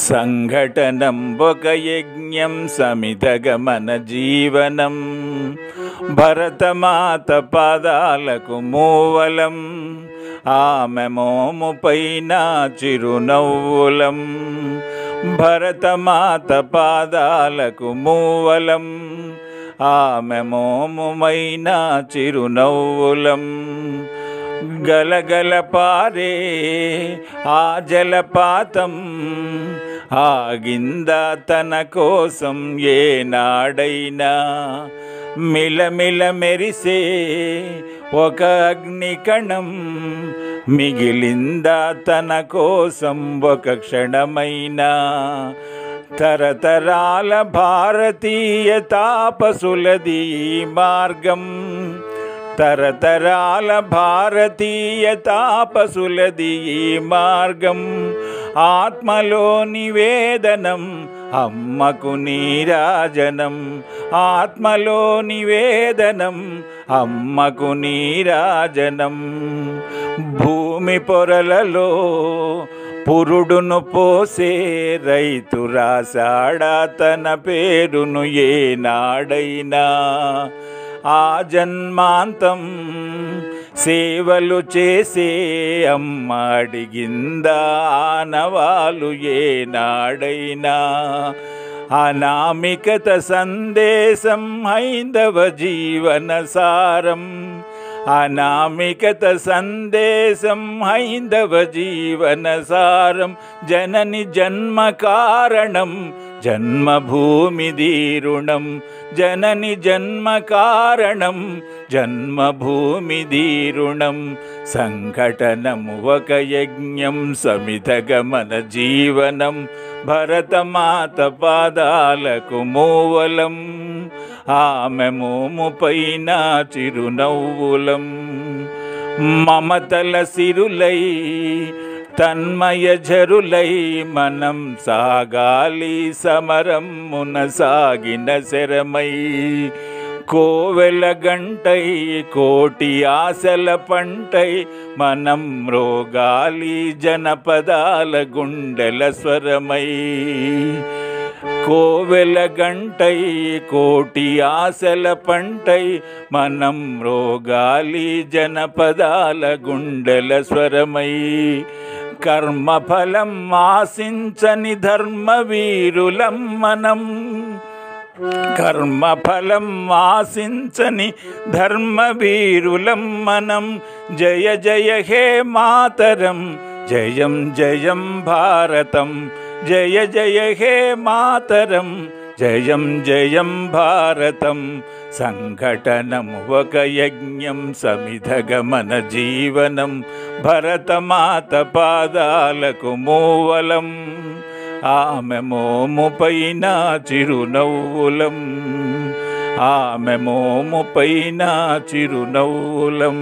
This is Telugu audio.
సంఘటనం ఒక యజ్ఞం సమిధగమన జీవనం భరతమాత పాదాలకు మూవలం ఆమె మోము పైన చిరునవ్వులం భరతమాత పాదాలకు మూవలం ఆమె మోముమైన చిరునవ్వులం గలగల పారే ఆ జలపాతం ఆగిందా తన కోసం ఏనాడైనా మిలమిల మెరిసే ఒక అగ్నికణం మిగిలిందా తన కోసం ఒక క్షణమైనా తరతరాల భారతీయ తాపసులది మార్గం తరతరాల భారతీయ తాపసులది మార్గం ఆత్మలో నివేదనం అమ్మకు నీరాజనం ఆత్మలో నివేదనం అమ్మకు నీరాజనం భూమి పొరలలో పురుడును పోసే రైతు రాసాడా తన పేరును ఏనాడైనా ఆ జన్మాంతం సేవలు చేసే అమ్మ అడిగిందా ఆనవాలు ఏనాడైనా అనామికత సందేశం హైందవ జీవన సారం అనామికత సందేశం హైందవ జీవన సారం జనని జన్మ కారణం జన్మభూమి దీరుణం జనని జన్మ కారణం జన్మభూమి దీరుణం సంఘటనము ఒక యజ్ఞం సమిధగమన జీవనం భరతమాత పాదాలకు మూవలం ఆమె మోము పైన చిరునవ్వులం మమతల సిరులై తన్మయ జరులై మనం సాగాలి సమరం మునసాగిన శరమై కోవెల గంటై కోటి ఆశల పంటై మనం మ్రోగాలి జనపదాల గుండెల స్వరమై కోవెల గంటై కోటి ఆశల పంటై మనం మ్రోగాలి జనపదాల గుండెల స్వరమై కర్మఫలం ఆశించని ధర్మవీరులం మనం కర్మఫలం ఆశించని ధర్మవీరులం మనం జయ జయ హే మాతరం జయం జయం భారతం జయ జయ హే మాతరం జయం జయం భారతం సంఘటనము ఒక యజ్ఞం సమిధగమన జీవనం భరతమాత పాదాలకు మూవలం ఆమె మోము పైన చిరునవ్వులం ఆమె మోము పైన చిరునవ్వులం